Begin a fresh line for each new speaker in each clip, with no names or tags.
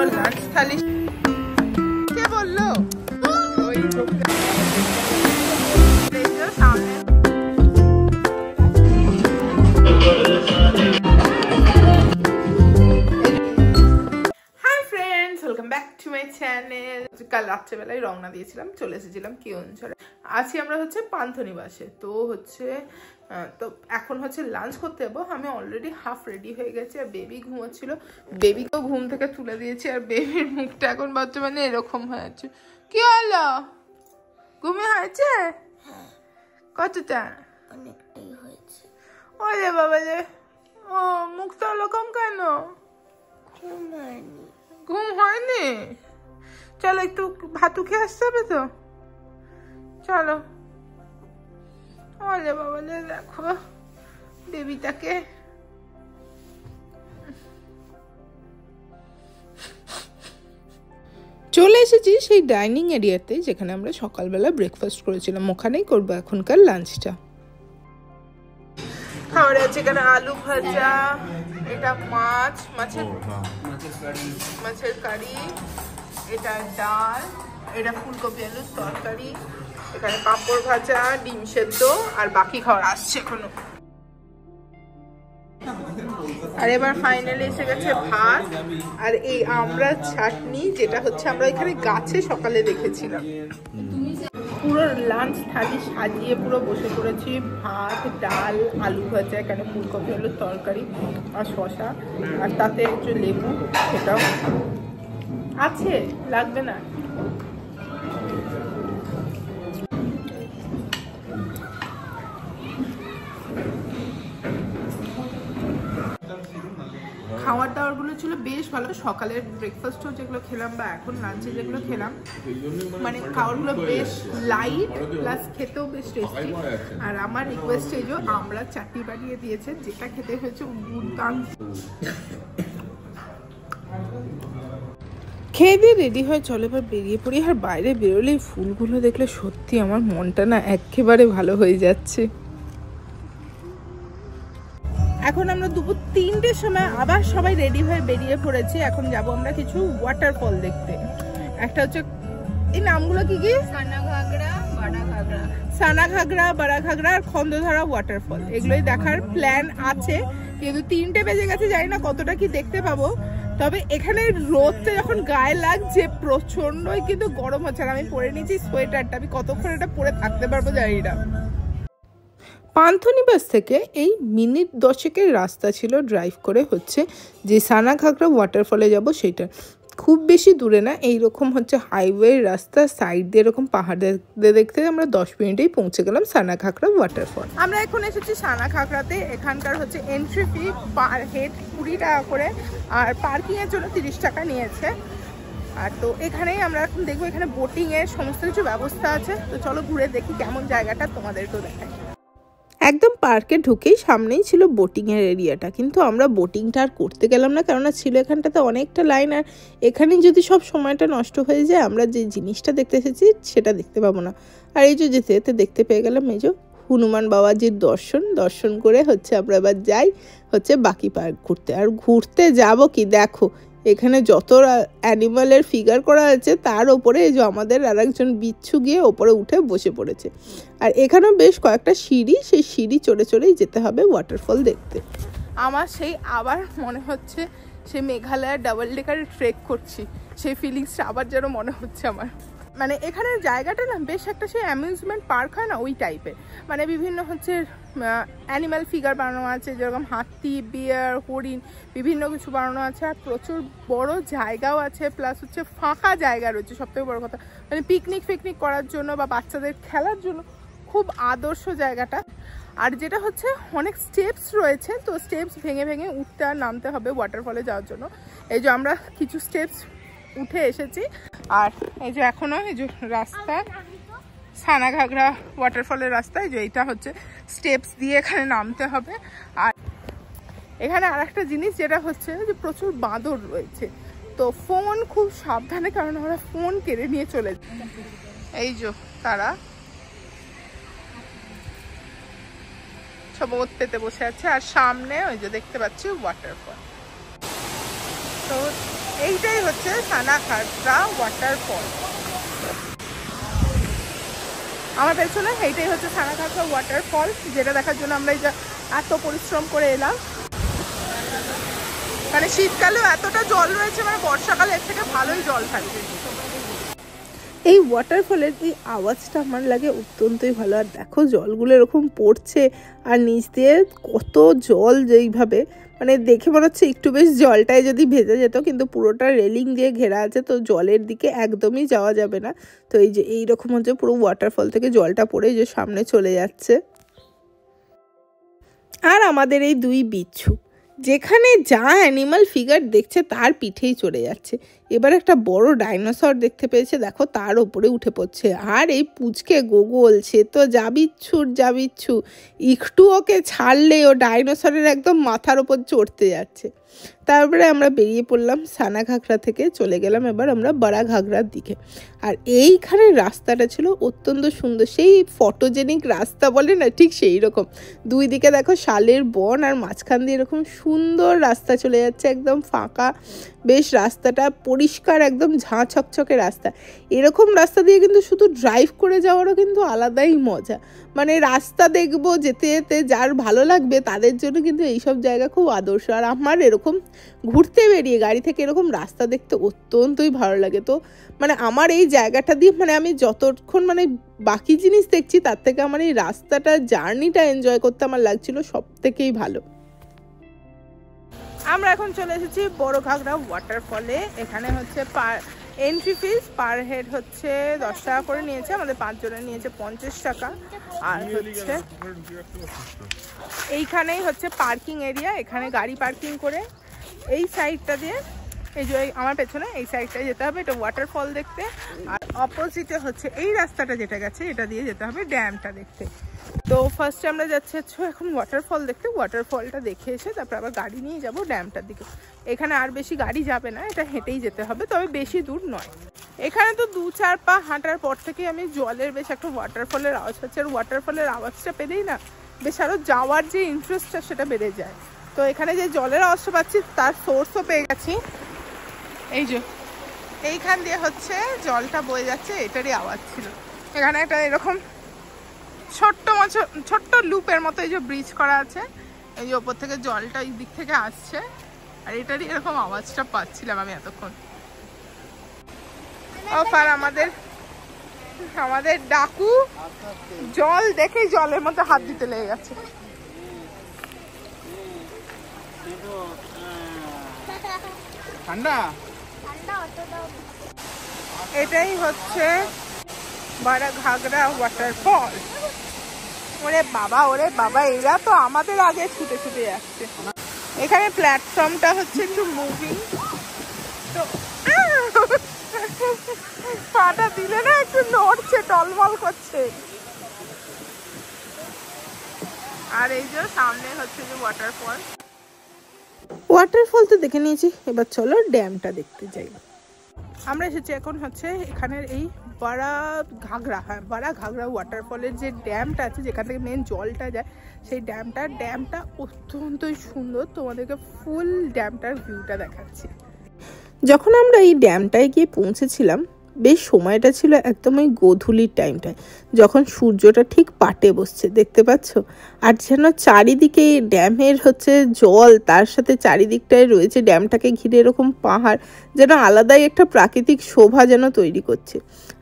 পুরো লাঞ্চ থালি। কে বললো? ওই সামনে কাল রাত্রেবেলায় রওনা দিয়েছিলাম, চলে এসেছিলাম কেওনঝড়ে। আজকে আমরা হচ্ছে পান্থনিবাসে। তো হচ্ছে তো এখন হচ্ছে লাঞ্চ করতে যাবো। আমি অলরেডি হাফ রেডি হয়ে গেছি আর বেবি ঘুমোচ্ছিল, বেবিকেও ঘুম থেকে তুলে দিয়েছি। আর বেবির মুখটা এখন বর্তমানে এরকম হয়ে আছে। কি হলো, ঘুমে হয়েছে? কতটা?
অনেকটাই হয়েছে।
ওরে বাবা রে, ও মুখটা ওরকম কেন? ঘুম হয়নি? চলো একটু ভাতু খেয়ে আসতে হবে তো, চলো। ওরে বাবা রে, দেখো বেবিটাকে। চলে এসেছি সেই ডাইনিং এরিয়াতে যেখানে আমরা সকালবেলা ব্রেকফাস্ট করেছিলাম। ওখানেই করবো এখনকার লাঞ্চটা। খাবার আছে এখানে আলু ভাজা, এটা মাছের কারি, এটা ডাল, এটা ফুলকপি আলুর তরকারি, এখানে পাঁপড় ভাজা, ডিম সেদ্ধ, আর বাকি খাবার আসছে এখনো। আর এবার ফাইনালি এসে গেছে ভাত আর এই আমরা চাটনি, যেটা হচ্ছে আমরা এখানে গাছে সকালে দেখেছিলাম। পুরো লাঞ্চ থালি সাজিয়ে পুরো বসে পড়েছি। ভাত, ডাল, আলু ভাজা, এখানে ফুলকপি আলুর তরকারি আর শসা, আর তাতে একটু লেবু, সেটাও আছে, লাগবে না। খাওয়ার দাওয়ার গুলো ছিল বেশ ভালো। সকালের ব্রেকফাস্টও যেগুলো খেলাম বা এখন লাঞ্চে যেগুলো খেলাম, মানে খাবারগুলো বেশ লাইট প্লাস খেতেও বেশ টেস্টি। আর আমার রিকোয়েস্ট এই যে আমরা চাটনি বানিয়ে দিয়েছে, যেটা খেতে হয়েছে দুর্দান্ত। খেয়ে দিয়ে রেডি হয়ে চলে এবার বেরিয়ে পড়ি। আর বাইরে বেরোলেই ফুলগুলো দেখলে সত্যি আমার মনটা না একেবারে ভালো হয়ে যাচ্ছে। এখন আমরা দুপুর 3টের সময় আবার সবাই রেডি হয়ে বেরিয়ে পড়েছি। এখন যাব আমরা কিছু ওয়াটারফল দেখতে। একটা হচ্ছে, এই নামগুলো কি কি? সানাঘাগরা, বাড়াঘাগরা আর খন্দধারা ওয়াটারফল। এগুলোই দেখার প্ল্যান আছে, কিন্তু 3টে বেজে গেছে, জানি না কতটা কি দেখতে পাবো। তবে এখানে রোদটা যখন গায়ে লাগছে প্রচন্ডই কিন্তু গরম হচ্ছে। আর আমি পরে নিয়েছি সোয়েটারটা, আমি কতক্ষণ এটা পরে থাকতে পারবো জানি না। পান্থনিবাস থেকে এই মিনিট 10-এর রাস্তা ছিল ড্রাইভ করে হচ্ছে যে সানাঘাগরা ওয়াটারফলে যাব সেটা। খুব বেশি দূরে না, এইরকম হচ্ছে হাইওয়ের রাস্তা, সাইড দিয়ে এরকম পাহাড় দেখতে দেখতে আমরা 10 মিনিটেই পৌঁছে গেলাম সানাঘাগরা ওয়াটারফল। আমরা এখন এসেছি সানাঘাগরাতে। এখানকার হচ্ছে এন্ট্রি ফি পার হেড 20 টাকা করে, আর পার্কিংয়ের জন্য 30 টাকা নিয়েছে। আর তো এখানেই আমরা এখন দেখবো, এখানে বোটিংয়ের সমস্ত কিছু ব্যবস্থা আছে। তো চলো ঘুরে দেখি কেমন জায়গাটা, তোমাদেরকেও দেখাই। একদম পার্কে ঢুকেই সামনেই ছিল বোটিংয়ের এরিয়াটা, কিন্তু আমরা বোটিংটা আর করতে গেলাম না, কেননা ছিল এখানটাতে অনেকটা লাইন। আর এখানেই যদি সব সময়টা নষ্ট হয়ে যায়, আমরা যে জিনিসটা দেখতে এসেছি সেটা দেখতে পাবো না। আর এই যে যেতে যেতে দেখতে পেয়ে গেলাম এই যে হনুমান বাবাজির দর্শন করে হচ্ছে আমরা এবার যাই হচ্ছে বাকি পার্ক ঘুরতে। আর ঘুরতে যাব কি, দেখো এখানে যত অ্যানিমালের ফিগার করা আছে তার ওপরে এই যে আমাদের আর একজন বিচ্ছু গিয়ে ওপরে উঠে বসে পড়েছে। আর এখানেও বেশ কয়েকটা সিঁড়ি, সেই সিঁড়ি চড়ে চড়েই যেতে হবে ওয়াটারফল দেখতে। আমার সেই আবার মনে হচ্ছে সেই মেঘালয়ের ডাবল ডেকারে ট্রেক করছি, সেই ফিলিংসটা আবার যেন মনে হচ্ছে আমার। মানে এখানের জায়গাটা না বেশ একটা সেই অ্যামিউজমেন্ট পার্ক হয় না, ওই টাইপের। মানে বিভিন্ন হচ্ছে অ্যানিম্যাল ফিগার বানানো আছে, যেরকম হাতি, বিয়ার, হরিণ, বিভিন্ন কিছু বানানো আছে। আর প্রচুর বড় জায়গাও আছে, প্লাস হচ্ছে ফাঁকা জায়গা রয়েছে। সবথেকে বড় কথা, মানে পিকনিক করার জন্য বা বাচ্চাদের খেলার জন্য খুব আদর্শ জায়গাটা। আর যেটা হচ্ছে অনেক স্টেপস রয়েছে, তো স্টেপস ভেঙে ভেঙে উঠতে আর নামতে হবে ওয়াটারফলে যাওয়ার জন্য। এই যে আমরা কিছু স্টেপস উঠে এসেছি। আর এই যে এখনো এই যে রাস্তা, সানাঘাগরা ওয়াটারফলের রাস্তায় যে এটা হচ্ছে স্টেপস দিয়ে এখানে নামতে হবে। আর এখানে আর একটা জিনিস যেটা হচ্ছে যে প্রচুর বাঁদর রয়েছে, তো ফোন খুব সাবধানে, কারণ আমরা ফোন কেড়ে নিয়ে চলে যাই। এই যে তারা সব ওত পেতে বসে আছে, আর সামনে ওই যে দেখতে পাচ্ছি ওয়াটারফল। তো এইটাই হচ্ছে সানাঘাগরা ওয়াটারফল। আমার পেছনে এইটাই হচ্ছে সানাঘাগরা ওয়াটারফল, যেটা দেখার জন্য আমরা এই যে এত পরিশ্রম করে এলাম। মানে শীতকালেও এতটা জল রয়েছে, মানে বর্ষাকালে এর থেকে ভালোই জল থাকবে। এই ওয়াটারফলের এই আওয়াজটা আমার লাগে অত্যন্তই ভালো। আর দেখো জলগুলো এরকম পড়ছে আর নিচ দিয়ে কত জল, যেইভাবে মানে দেখে মনে হচ্ছে একটু বেশ জলটায় যদি ভেজে যেত, কিন্তু পুরোটা রেলিং দিয়ে ঘেরা আছে, তো জলের দিকে একদমই যাওয়া যাবে না। তো এই যে এইরকম হচ্ছে পুরো ওয়াটারফল থেকে জলটা পড়ে যে সামনে চলে যাচ্ছে। আর আমাদের এই দুই বিচ্ছু যেখানে যা অ্যানিমাল ফিগার দেখছে তার পিঠেই চড়ে যাচ্ছে। এবার একটা বড় ডাইনোসর দেখতে পেয়েছে, দেখো তার ওপরে উঠে পড়ছে। আর এই পুচকে গোগল, সে তো যাবিচ্ছু, একটু ওকে ছাড়লে ও ডাইনোসরের একদম মাথার ওপর চড়তে যাচ্ছে। তারপরে আমরা বেরিয়ে পড়লাম সানাঘাগরা থেকে, চলে গেলাম এবার আমরা বড়া ঘাগরার দিকে। আর এইখানে রাস্তাটা ছিল অত্যন্ত সুন্দর, সেই ফটোজেনিক রাস্তা বলে না, ঠিক সেই রকম। দুই দিকে দেখো শালের বন, আর মাঝখান দিয়ে এরকম সুন্দর রাস্তা চলে যাচ্ছে, একদম ফাঁকা বেশ রাস্তাটা, পরিষ্কার একদম ঝাঁ ছকছকে রাস্তা। এরকম রাস্তা দিয়ে কিন্তু শুধু ড্রাইভ করে যাওয়ারও কিন্তু আলাদাই মজা। মানে রাস্তা দেখবো যেতে যেতে, যার ভালো লাগবে তাদের জন্য কিন্তু এইসব জায়গা খুব আদর্শ। আর আমার এরকম ঘুরতে বেরিয়ে গাড়ি থেকে এরকম রাস্তা দেখতে অত্যন্তই ভালো লাগে। তো মানে আমার এই জায়গাটা দিয়ে মানে আমি যতক্ষণ মানে বাকি জিনিস দেখছি তার থেকে আমার এই রাস্তাটা, জার্নিটা এনজয় করতে আমার লাগছিল সব থেকেই ভালো। আমরা এখন চলে এসেছি বড় ঘাগরা ওয়াটারফলে। এখানে হচ্ছে এন্ট্রি ফিস পার হেড হচ্ছে 10 টাকা করে নিয়েছে, আমাদের 5 জনের নিয়েছে 50 টাকা। আর হচ্ছে এইখানেই হচ্ছে পার্কিং এরিয়া, এখানে গাড়ি পার্কিং করে এই সাইডটা দিয়ে, এই যে আমার পেছনে এই সাইডটায় যেতে হবে এটা ওয়াটারফল দেখতে। আর অপোজিটে হচ্ছে এই রাস্তাটা যেটা গেছে এটা দিয়ে যেতে হবে ড্যামটা দেখতে। তো ফার্স্টে আমরা যাচ্ছি এখন ওয়াটারফল দেখতে, ওয়াটারফলটা দেখে এসে তারপর আবার গাড়ি নিয়ে যাব ড্যামটার দিকে। এখানে আর বেশি গাড়ি যাবে না, এটা হেঁটেই যেতে হবে, তবে বেশি দূর নয়। এখানে তো 2-4 পা হাঁটার পর থেকেই আমি জলের বেশ একটা ওয়াটারফলের আওয়াজ হচ্ছে, আর ওয়াটারফলের আওয়াজটা পেলেই না বেশ আরও যাওয়ার যে ইন্টারেস্টটা সেটা বেড়ে যায়। তো এখানে যে জলের আওয়াজটা পাচ্ছি তার সোর্সও পেয়ে গেছি। এই যে এইখান দিয়ে হচ্ছে জলটা বয়ে যাচ্ছে, এটারই আওয়াজ ছিল। এখানে একটা এরকম ছোট্ট লুপের মতো এই যে ব্রিজ করা আছে, এই যে ওপর থেকে জলটা এই দিক থেকে আসছে, আর এটারই এরকম আওয়াজটা পাচ্ছিলাম আমি এতক্ষণ। আর আমাদের ডাকু জল দেখেই জলের মধ্যে হাত দিতে লেগে গেছে। ঠান্ডা এটাই হচ্ছে বড় ঘাগরা ওয়াটারফল। ওরে বাবা এরা তো আমাদের আগে ছুটে ছুটে যাচ্ছে। এখানে প্ল্যাটফর্মটা হচ্ছে একটু মুভিং, তো পাটা দিলে না একটু নড়ছে, টলমল করছে। আর এই যে সামনে হচ্ছে যে ওয়াটারফল তো দেখে নিয়েছি, এবার চলো ড্যামটা দেখতে যাই। আমরা এসেছি এখন হচ্ছে এখানের এই বড়া ঘাগরা ওয়াটারফলের যে ড্যামটা আছে, যেখান থেকে মেন জলটা যায়, সেই ড্যামটা অত্যন্তই সুন্দর। তোমাদেরকে ফুল ড্যামটার ভিউটা দেখাচ্ছি। যখন আমরা এই ড্যামটায় গিয়ে পৌঁছেছিলাম, বেশ সময়টা ছিল একদম ওই গোধূলির টাইমটায়, যখন সূর্যটা ঠিক পাটে বসছে, দেখতে পাচ্ছ। আর যেন চারিদিকে ড্যামের হচ্ছে জল, তার সাথে চারিদিকটায় রয়েছে ড্যামটাকে ঘিরে এরকম পাহাড়, যেন আলাদাই একটা প্রাকৃতিক শোভা যেন তৈরি করছে।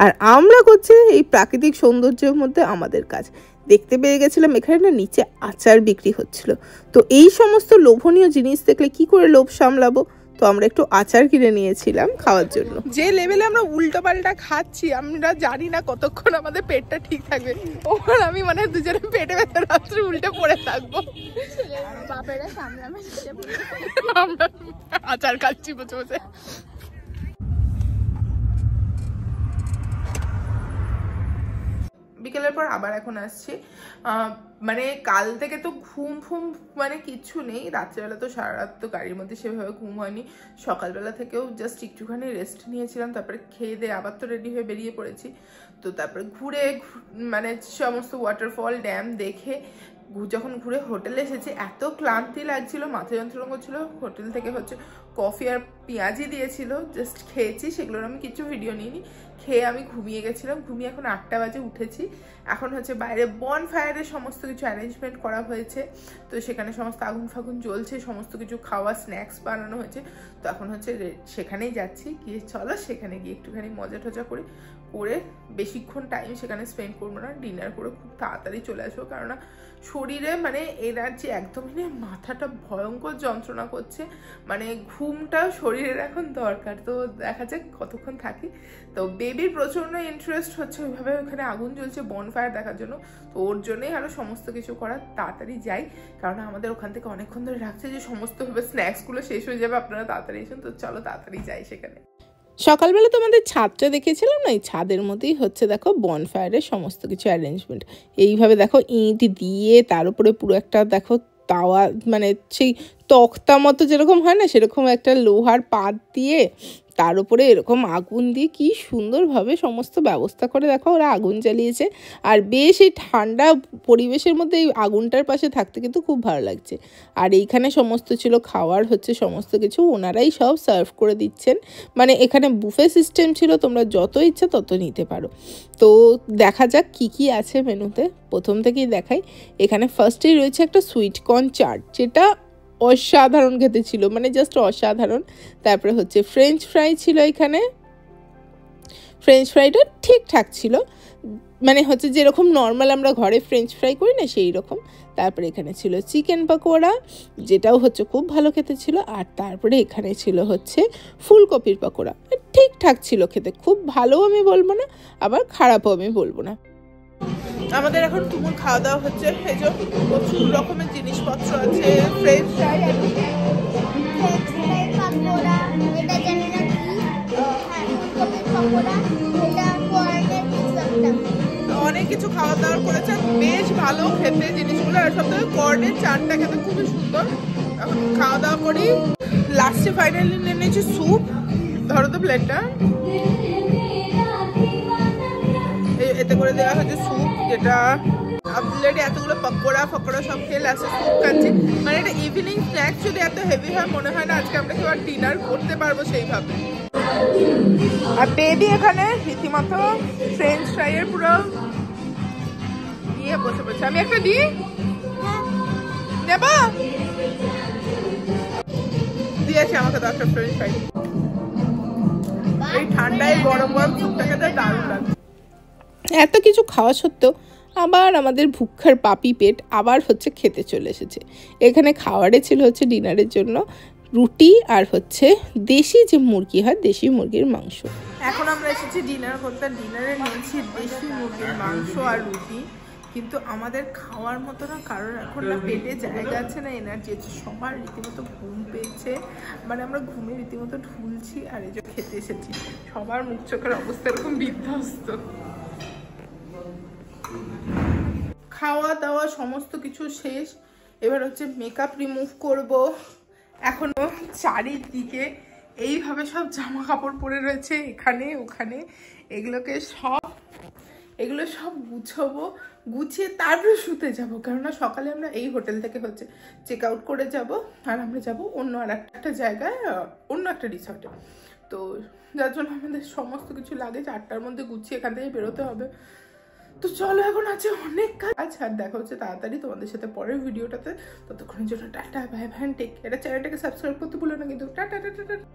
আর আমরা করছি এই প্রাকৃতিক সৌন্দর্যের মধ্যে আমাদের কাজ। দেখতে পেয়ে গেছিলাম এখানে না নিচে আচার বিক্রি হচ্ছিল। তো এই সমস্ত লোভনীয় জিনিস দেখলে কি করে লোভ সামলাবো, তো আমরা একটু আচার কিনে নিয়েছিলাম খাওয়ার জন্য। যে লেভেলে আমরা উল্টো পাল্টা খাচ্ছি, আমরা জানি না কতক্ষণ আমাদের পেটটা ঠিক থাকবে। ওর আমি মানে দুজনে পেটে ব্যথা রাত্রে উল্টে পড়ে থাকবো। আমরা আচার খাচ্ছি বসে বসে। বিকেলের পর আবার এখন আসছি। মানে কাল থেকে তো ঘুম মানে কিচ্ছু নেই, রাত্রেবেলা তো সারা রাত তো গাড়ির মধ্যে সেভাবে ঘুম হয়নি। সকালবেলা থেকেও জাস্ট একটুখানি রেস্ট নিয়েছিলাম, তারপরে খেয়ে দিয়ে আবার তো রেডি হয়ে বেরিয়ে পড়েছি। তো তারপরে ঘুরে মানে সমস্ত ওয়াটারফল ড্যাম দেখে যখন ঘুরে হোটেলে এসেছি, এত ক্লান্তি লাগছিল, মাথা যন্ত্রণা করছিল, হোটেল থেকে হচ্ছে কফি আর পেঁয়াজি দিয়েছিল, জাস্ট খেয়েছি, সেগুলোর আমি কিছু ভিডিও নিইনি। খেয়ে আমি ঘুমিয়ে গেছিলাম, ঘুমিয়ে এখন 8টা বাজে উঠেছি। এখন হচ্ছে বাইরে বন ফায়ারের সমস্ত কিছু অ্যারেঞ্জমেন্ট করা হয়েছে, তো সেখানে সমস্ত আগুন ফাগুন জ্বলছে, সমস্ত কিছু খাওয়া স্ন্যাক্স বানানো হয়েছে। তো এখন হচ্ছে সেখানেই যাচ্ছি, গিয়ে চলো সেখানে গিয়ে একটুখানি মজা টজা করে বেশিক্ষণ টাইম সেখানে স্পেন্ড করবো না, ডিনার করে খুব তাড়াতাড়ি চলে আসবো। কেননা শরীরে মানে এনার্জি একদমই নেই, মাথাটা ভয়ঙ্কর যন্ত্রণা করছে, মানে ঘুমটা শরীরের এখন দরকার। তো দেখা যাক কতক্ষণ থাকি। তো বেবির প্রচণ্ড ইন্টারেস্ট হচ্ছে ওইভাবে ওখানে আগুন জ্বলছে বনফায়ার দেখার জন্য, তো ওর জন্যই আরও সমস্ত কিছু করা, তাড়াতাড়ি যাই, কারণ আমাদের ওখান থেকে অনেকক্ষণ ধরে রাখছে যে সমস্তভাবে স্ন্যাক্সগুলো শেষ হয়ে যাবে, আপনারা তাড়াতাড়ি এসেন। তো চলো তাড়াতাড়ি যাই সেখানে। সকালবেলা তোমাদের ছাদটা দেখেছিলাম না, এই ছাদের মধ্যেই হচ্ছে দেখো বনফায়ারের সমস্ত কিছু অ্যারেঞ্জমেন্ট। এইভাবে দেখো ইট দিয়ে তার উপরে পুরো একটা দেখো তাওয়া, মানে সেই তক্তা মতো যেরকম হয় না, সেরকম একটা লোহার পাত দিয়ে তার উপরে এরকম আগুন দিয়ে কি সুন্দরভাবে সমস্ত ব্যবস্থা করে দেখো ওরা আগুন জ্বালিয়েছে। আর বেশ এই ঠান্ডা পরিবেশের মধ্যে এই আগুনটার পাশে থাকতে কিন্তু খুব ভালো লাগছে। আর এইখানে সমস্ত ছিল খাওয়ার হচ্ছে সমস্ত কিছু, ওনারাই সব সার্ভ করে দিচ্ছেন। মানে এখানে বুফে সিস্টেম ছিল, তোমরা যত ইচ্ছা তত নিতে পারো। তো দেখা যাক কি কি আছে মেনুতে, প্রথম থেকেই দেখাই। এখানে ফার্স্টেই রয়েছে একটা সুইট কর্ন চাট, যেটা অসাধারণ খেতে ছিল, মানে জাস্ট অসাধারণ। তারপরে হচ্ছে ফ্রেঞ্চ ফ্রাই ছিল, এখানে ফ্রেঞ্চ ফ্রাইটা ঠিকঠাক ছিল, মানে হচ্ছে যেরকম নর্মাল আমরা ঘরে ফ্রেঞ্চ ফ্রাই করি না সেই রকম। তারপরে এখানে ছিল চিকেন পকোড়া, যেটাও হচ্ছে খুব ভালো খেতে ছিল। আর তারপরে এখানে ছিল হচ্ছে ফুলকপির পকোড়া, ঠিকঠাক ছিল খেতে, খুব ভালোও আমি বলবো না, আবার খারাপও আমি বলবো না। আমাদের এখন তুমুল খাওয়া দাওয়া হচ্ছে, এই যে প্রচুর রকমের জিনিসপত্র আছে, ফ্রেঞ্চ ফ্রাই আর অনেক কিছু খাওয়া দাওয়া করেছে, বেশ ভালো খেতে জিনিসগুলো। আর সব থেকে কর্নের চাটটা খেতে খুবই সুন্দর। এখন খাওয়া দাওয়া করি, লাস্টে ফাইনালি নিয়ে নিয়েছি স্যুপ। ধরো তো প্লেটটা, এতে করে দেওয়া হয়েছে স্যুপ, যেটা অলরেডি এতগুলো পকোড়া ফকোড়া সব খেয়ে লাস্টে স্যুপ খাচ্ছি। মানে এটা ইভিনিং স্ন্যাক্স যদি এত হেভি হয়, মনে হয় না আজকে আমরা কেউ আর ডিনার করতে পারবো সেইভাবে। আর বেবি এখানে রীতিমতো ফ্রেঞ্চ ফ্রাইয়ের পুরো ইয়ে বসে বসে। আমি একটা দিই, নেব, দিয়েছি আমাকে 10টা ফ্রেঞ্চ ফ্রাই। এই ঠান্ডায় গরম গরম স্যুপটা খেতে দারুণ লাগে। এত কিছু খাওয়া সত্ত্বেও আবার আমাদের ভুক্ষার পাপি পেট আবার হচ্ছে খেতে চলে এসেছে। এখানে খাওয়ারে ছিল হচ্ছে ডিনারের জন্য রুটি আর হচ্ছে দেশি যে মুরগি হয়, দেশি মুরগির মাংস। এখন আমরা এসেছি ডিনার করতে, ডিনারে নিয়েছি দেশি মুরগির মাংস আর রুটি। কিন্তু আমাদের খাওয়ার মতো না, কারণ এখন না পেটে জায়গা আছে না এনার্জি আছে, সবার রীতিমতো ঘুম পেয়েছে, মানে আমরা ঘুমে রীতিমতো ঢুলছি। আর এই যে খেতে এসেছি, সবার মুখ চোখের অবস্থা এরকম বিধ্বস্ত। খাওয়া দাওয়া সমস্ত কিছু শেষ, এবার হচ্ছে মেকআপ রিমুভ করব। এখনো চারিদিকে এইভাবে সব জামা কাপড় পরে রয়েছে, এখানে ওখানে, এগুলো সব গুছাবো, গুছিয়ে তারপরে শুতে যাব। কেননা সকালে আমরা এই হোটেল থেকে হচ্ছে চেক আউট করে যাব, আর আমরা যাব অন্য আর একটা জায়গায়, অন্য একটা রিসর্টে। তো যার জন্য আমাদের সমস্ত কিছু লাগে 8টার মধ্যে গুছিয়ে এখান থেকে বেরোতে হবে। তো চলো, এখন আছে অনেক কাজ, আর দেখা হচ্ছে তাড়াতাড়ি তোমাদের সাথে পরের ভিডিওটাতে। ততক্ষণের জন্য tata, bye bye, take care. চ্যানেলটাকে সাবস্ক্রাইব করতে ভুলো না কিন্তু। Tata tata tata.